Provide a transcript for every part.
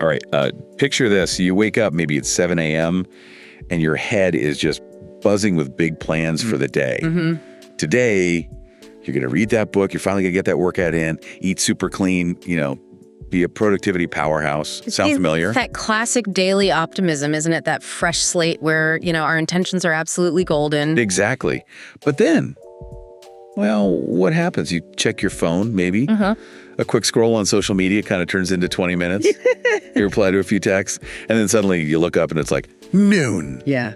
All right, picture this. You wake up, maybe it's 7 a.m., and your head is just buzzing with big plans for the day. Today, you're going to read that book. You're finally going to get that workout in, eat super clean, be a productivity powerhouse. Sound familiar? That classic daily optimism, isn't it? That fresh slate where, our intentions are absolutely golden. Exactly. But then, well, what happens? You check your phone, maybe. A quick scroll on social media kind of turns into 20 minutes. You reply to a few texts, and then suddenly you look up and it's like noon. Yeah.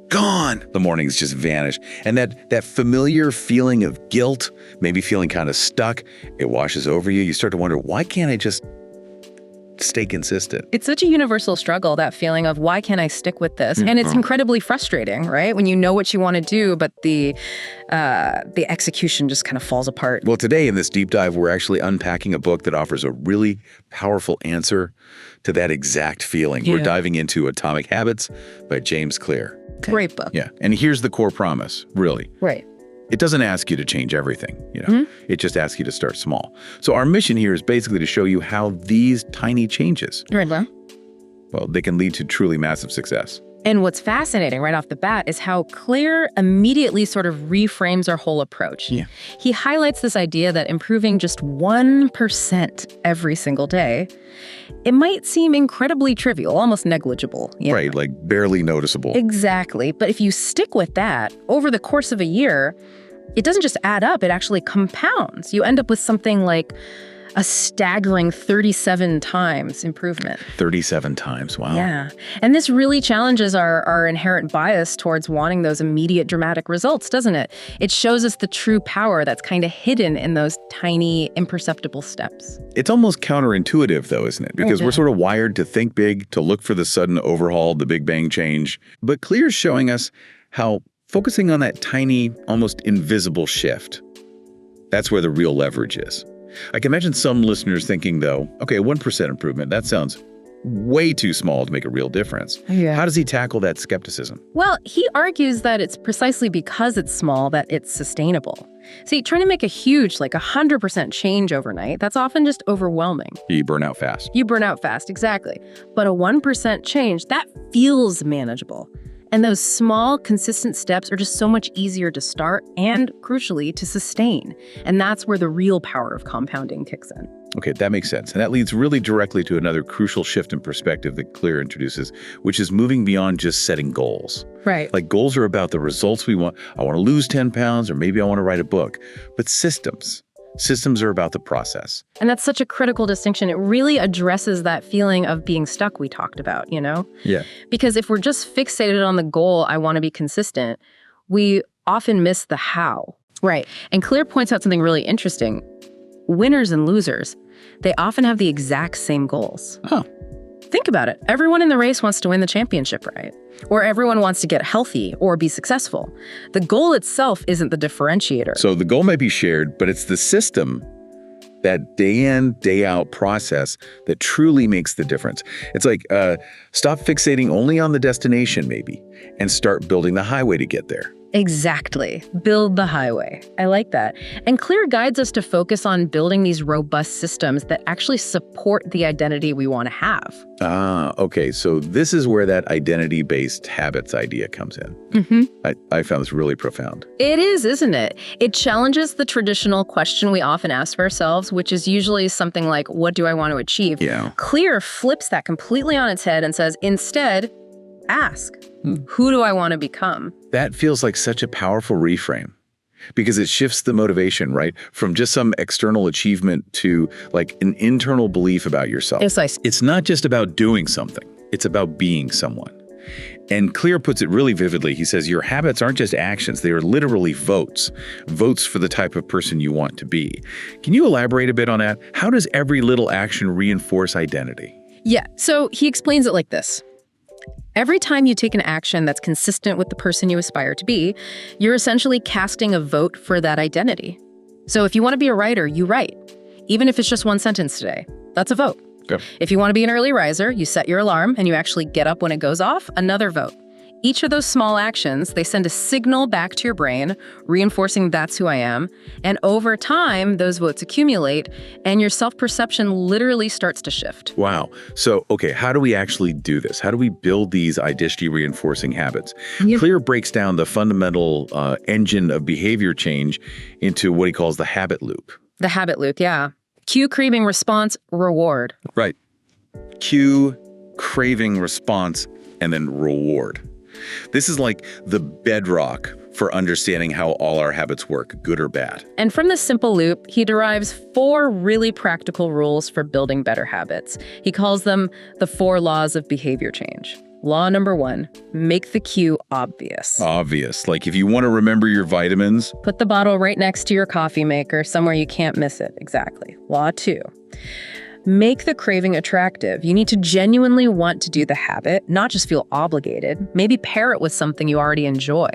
Gone. The mornings just vanish. And that familiar feeling of guilt, maybe feeling kind of stuck, it washes over you. You start to wonder, why can't I just stay consistent? It's such a universal struggle, that feeling of why can't I stick with this? And it's incredibly frustrating, right? When you know what you want to do, but the execution just kind of falls apart. Well, today in this deep dive, we're actually unpacking a book that offers a really powerful answer to that exact feeling. We're diving into Atomic Habits by James Clear. Great book. Yeah. And here's the core promise, really. Right. It doesn't ask you to change everything, It just asks you to start small. So our mission here is basically to show you how these tiny changes, well, they can lead to truly massive success. And what's fascinating right off the bat is how Clear immediately sort of reframes our whole approach. Yeah. He highlights this idea that improving just 1% every single day, it might seem incredibly trivial, almost negligible. Right, like barely noticeable. Exactly. But if you stick with that over the course of a year, it doesn't just add up, it actually compounds. You end up with something like a staggering 37 times improvement. 37 times, wow. Yeah. And this really challenges our inherent bias towards wanting those immediate dramatic results, doesn't it? It shows us the true power that's kind of hidden in those tiny, imperceptible steps. It's almost counterintuitive, though, isn't it? Because we're sort of wired to think big, to look for the sudden overhaul, the big bang change. But Clear's showing us how focusing on that tiny, almost invisible shift, that's where the real leverage is. I can imagine some listeners thinking, though, okay, 1% improvement, that sounds way too small to make a real difference. Yeah. How does he tackle that skepticism? Well, he argues that it's precisely because it's small that it's sustainable. See, trying to make a huge, like 100% change overnight, that's often just overwhelming. You burn out fast. You burn out fast, exactly. But a 1% change, that feels manageable. And those small, consistent steps are just so much easier to start and, crucially, to sustain. And that's where the real power of compounding kicks in. Okay, that makes sense. And that leads really directly to another crucial shift in perspective that Clear introduces, which is moving beyond just setting goals. Right. Like goals are about the results we want. I want to lose 10 pounds, or maybe I want to write a book. But systems are about the process. And that's such a critical distinction. It really addresses that feeling of being stuck we talked about, Yeah. Because if we're just fixated on the goal, I want to be consistent, we often miss the how. Right. And Clear points out something really interesting. Winners and losers, they often have the exact same goals. Huh. Think about it. Everyone in the race wants to win the championship, right? Or everyone wants to get healthy or be successful. The goal itself isn't the differentiator. So the goal might be shared, but it's the system, that day in, day out process that truly makes the difference. It's like stop fixating only on the destination, maybe, and start building the highway to get there. Exactly. Build the highway. I like that. And Clear guides us to focus on building these robust systems that actually support the identity we want to have. Ah, okay. So this is where that identity-based habits idea comes in. I found this really profound. It is, isn't it? It challenges the traditional question we often ask ourselves, which is usually something like, what do I want to achieve? Yeah. Clear flips that completely on its head and says, instead, ask, who do I want to become? That feels like such a powerful reframe because it shifts the motivation, right? From just some external achievement to like an internal belief about yourself. It's not just about doing something. It's about being someone. And Clear puts it really vividly. He says, your habits aren't just actions. They are literally votes for the type of person you want to be. Can you elaborate a bit on that? How does every little action reinforce identity? Yeah, so he explains it like this. Every time you take an action that's consistent with the person you aspire to be, you're essentially casting a vote for that identity. So if you want to be a writer, you write. Even if it's just one sentence today, that's a vote. Okay. If you want to be an early riser, you set your alarm and you actually get up when it goes off, another vote. Each of those small actions, they send a signal back to your brain, reinforcing that's who I am. And over time, those votes accumulate, and your self-perception literally starts to shift. Wow. So, okay, how do we actually do this? How do we build these identity reinforcing habits? Clear breaks down the fundamental engine of behavior change into what he calls the habit loop. The habit loop, yeah. Cue, craving, response, reward. Right. Cue, craving, response, and then reward. This is like the bedrock for understanding how all our habits work, good or bad. And from this simple loop, he derives 4 really practical rules for building better habits. He calls them the 4 laws of behavior change. Law number 1, make the cue obvious. Obvious. Like if you want to remember your vitamins, put the bottle right next to your coffee maker, somewhere you can't miss it. Exactly. Law 2. Make the craving attractive. You need to genuinely want to do the habit, not just feel obligated. Maybe pair it with something you already enjoy,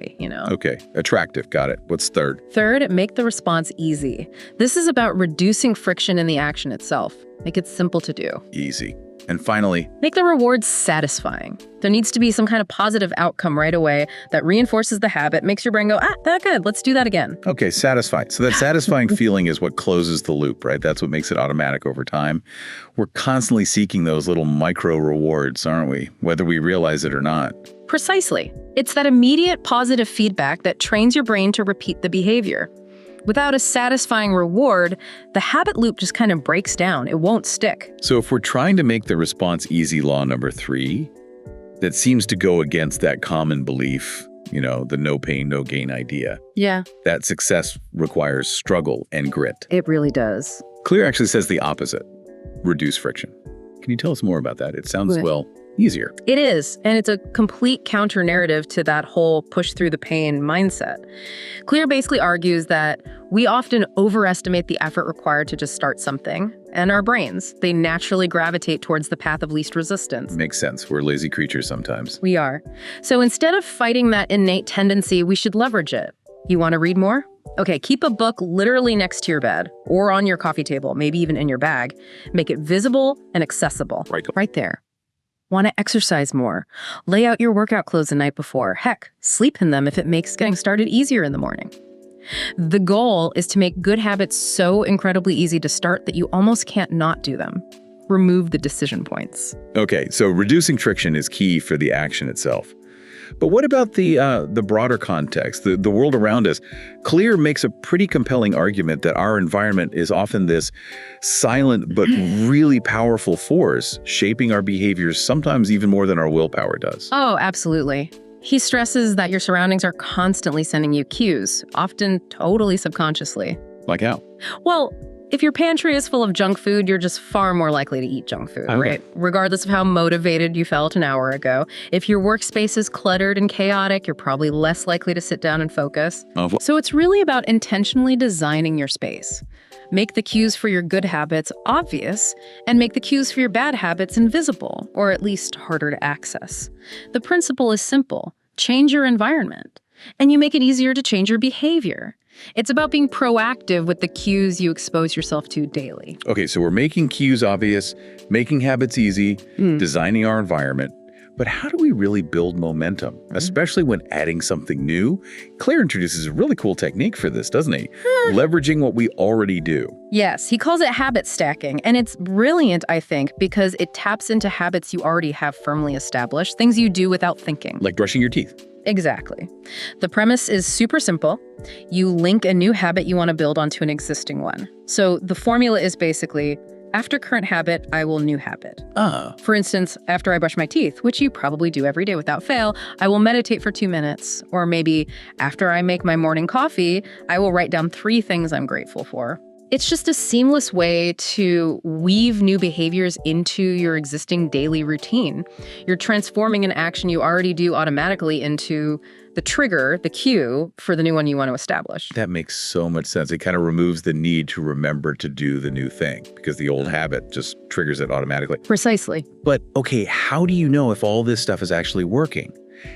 Okay, attractive, got it. What's third? Third, make the response easy. This is about reducing friction in the action itself. Make it simple to do. Easy. And finally, make the reward satisfying. There needs to be some kind of positive outcome right away that reinforces the habit, makes your brain go, that good, let's do that again. Okay, satisfied. So that satisfying feeling is what closes the loop, right? That's what makes it automatic over time. We're constantly seeking those little micro rewards, aren't we? Whether we realize it or not. Precisely. It's that immediate positive feedback that trains your brain to repeat the behavior. Without a satisfying reward, the habit loop just kind of breaks down. It won't stick. So if we're trying to make the response easy, law number 3, that seems to go against that common belief, the no pain, no gain idea. Yeah. That success requires struggle and grit. It really does. Clear actually says the opposite, reduce friction. Can you tell us more about that? It sounds, easier. It is, and it's a complete counter-narrative to that whole push-through-the-pain mindset. Clear basically argues that we often overestimate the effort required to just start something, and our brains, they naturally gravitate towards the path of least resistance. Makes sense. We're lazy creatures sometimes. We are. So instead of fighting that innate tendency, we should leverage it. You want to read more? Okay, keep a book literally next to your bed or on your coffee table, maybe even in your bag. Make it visible and accessible. Right there. Want to exercise more? Lay out your workout clothes the night before. Heck, sleep in them if it makes getting started easier in the morning. The goal is to make good habits so incredibly easy to start that you almost can't not do them. Remove the decision points. Okay, so reducing friction is key for the action itself. But what about the broader context, the world around us? Clear makes a pretty compelling argument that our environment is often this silent but really powerful force shaping our behaviors, sometimes even more than our willpower does. Oh, absolutely. He stresses that your surroundings are constantly sending you cues, often totally subconsciously. Like how? Well, if your pantry is full of junk food, you're just far more likely to eat junk food, right? Regardless of how motivated you felt an hour ago. If your workspace is cluttered and chaotic, you're probably less likely to sit down and focus. So it's really about intentionally designing your space. Make the cues for your good habits obvious, and make the cues for your bad habits invisible, or at least harder to access. The principle is simple. Change your environment, and you make it easier to change your behavior. It's about being proactive with the cues you expose yourself to daily. Okay, so we're making cues obvious, making habits easy, designing our environment. But how do we really build momentum, especially when adding something new? Claire introduces a really cool technique for this, doesn't he? Leveraging what we already do. Yes, he calls it habit stacking. And it's brilliant, I think, because it taps into habits you already have firmly established, things you do without thinking. Like brushing your teeth. Exactly. The premise is super simple. You link a new habit you want to build onto an existing one. So the formula is basically, after current habit, I will new habit. For instance, after I brush my teeth, which you probably do every day without fail, I will meditate for 2 minutes. Or maybe after I make my morning coffee, I will write down 3 things I'm grateful for. It's just a seamless way to weave new behaviors into your existing daily routine. You're transforming an action you already do automatically into the trigger, the cue, for the new one you want to establish. That makes so much sense. It kind of removes the need to remember to do the new thing because the old habit just triggers it automatically. Precisely. But okay, how do you know if all this stuff is actually working?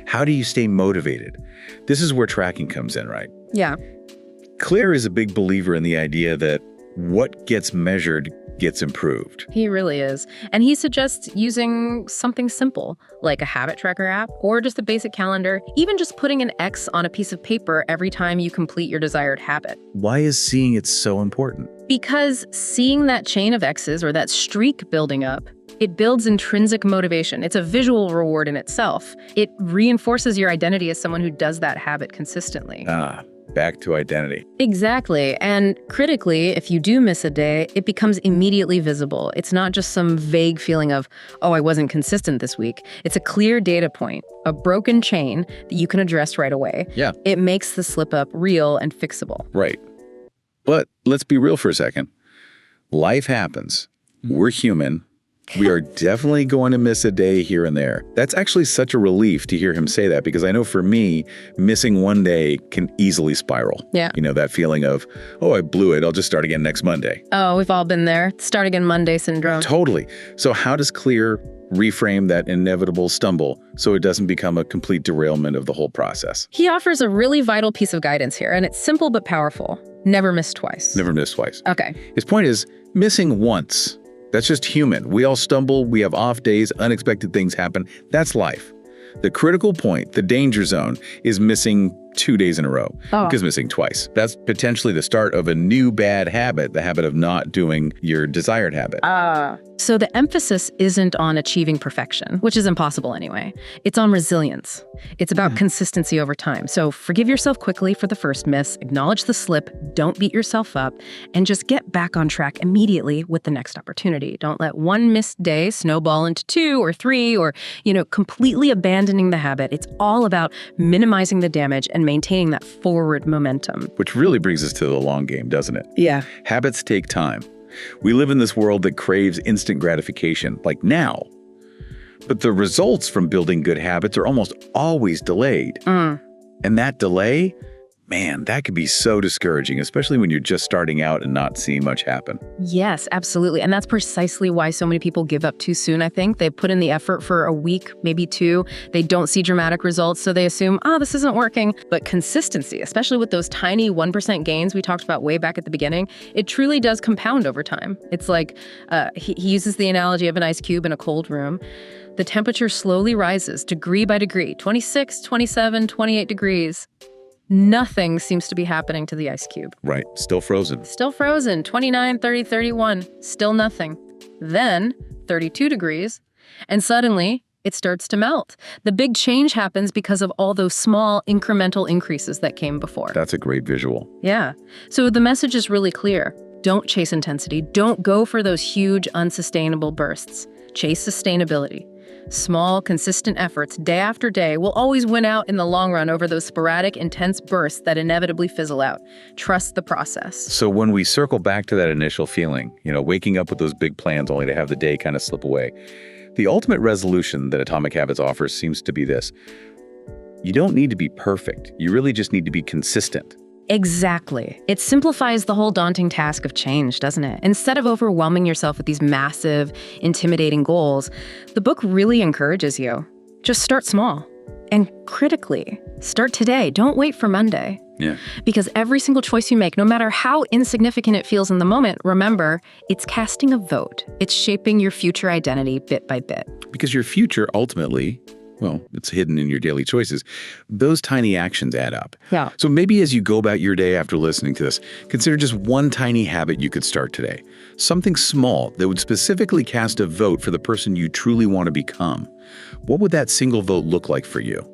How do you stay motivated? This is where tracking comes in, right? Yeah. Claire is a big believer in the idea that what gets measured gets improved. He really is. And he suggests using something simple, like a habit tracker app or just a basic calendar, even just putting an X on a piece of paper every time you complete your desired habit. Why is seeing it so important? Because seeing that chain of X's or that streak building up, it builds intrinsic motivation. It's a visual reward in itself. It reinforces your identity as someone who does that habit consistently. Back to identity. Exactly. And critically, if you do miss a day, it becomes immediately visible. It's not just some vague feeling of, oh, I wasn't consistent this week. It's a clear data point, a broken chain that you can address right away. Yeah. It makes the slip up real and fixable. Right. But let's be real for a second. Life happens. We're human. We are definitely going to miss a day here and there. That's actually such a relief to hear him say that, because I know for me, missing one day can easily spiral. Yeah. You know, that feeling of, oh, I blew it. I'll just start again next Monday. Oh, we've all been there. Start again Monday syndrome. Totally. So how does Clear reframe that inevitable stumble so it doesn't become a complete derailment of the whole process? He offers a really vital piece of guidance here, and it's simple but powerful. Never miss twice. Never miss twice. Okay. His point is missing once. That's just human. We all stumble, we have off days, unexpected things happen. That's life. The critical point, the danger zone, is missing 2 days in a row. Because missing twice. That's potentially the start of a new bad habit, the habit of not doing your desired habit. So the emphasis isn't on achieving perfection, which is impossible anyway. It's on resilience. It's about consistency over time. So forgive yourself quickly for the first miss, acknowledge the slip, don't beat yourself up, and just get back on track immediately with the next opportunity. Don't let one missed day snowball into 2 or 3 or, completely abandoning the habit. It's all about minimizing the damage and maintaining that forward momentum. Which really brings us to the long game, doesn't it? Yeah. Habits take time. We live in this world that craves instant gratification, like now. But the results from building good habits are almost always delayed. And that delay, man, that could be so discouraging, especially when you're just starting out and not seeing much happen. Yes, absolutely. And that's precisely why so many people give up too soon, I think. They put in the effort for a week, maybe 2. They don't see dramatic results, so they assume, this isn't working. But consistency, especially with those tiny 1% gains we talked about way back at the beginning, it truly does compound over time. It's like, he uses the analogy of an ice cube in a cold room. The temperature slowly rises degree by degree, 26, 27, 28 degrees. Nothing seems to be happening to the ice cube. Right. Still frozen. Still frozen. 29, 30, 31. Still nothing. Then 32 degrees. And suddenly it starts to melt. The big change happens because of all those small incremental increases that came before. That's a great visual. Yeah. So the message is really clear. Don't chase intensity. Don't go for those huge, unsustainable bursts. Chase sustainability. Small, consistent efforts day after day will always win out in the long run over those sporadic, intense bursts that inevitably fizzle out. Trust the process. So when we circle back to that initial feeling, waking up with those big plans only to have the day kind of slip away, the ultimate resolution that Atomic Habits offers seems to be this. You don't need to be perfect. You really just need to be consistent. Exactly. It simplifies the whole daunting task of change, doesn't it? Instead of overwhelming yourself with these massive, intimidating goals, the book really encourages you. Just start small. And critically, start today. Don't wait for Monday. Yeah. Because every single choice you make, no matter how insignificant it feels in the moment, remember, it's casting a vote. It's shaping your future identity bit by bit. Because your future ultimately, it's hidden in your daily choices. Those tiny actions add up. Yeah. So maybe as you go about your day after listening to this, consider just one tiny habit you could start today. Something small that would specifically cast a vote for the person you truly want to become. What would that single vote look like for you?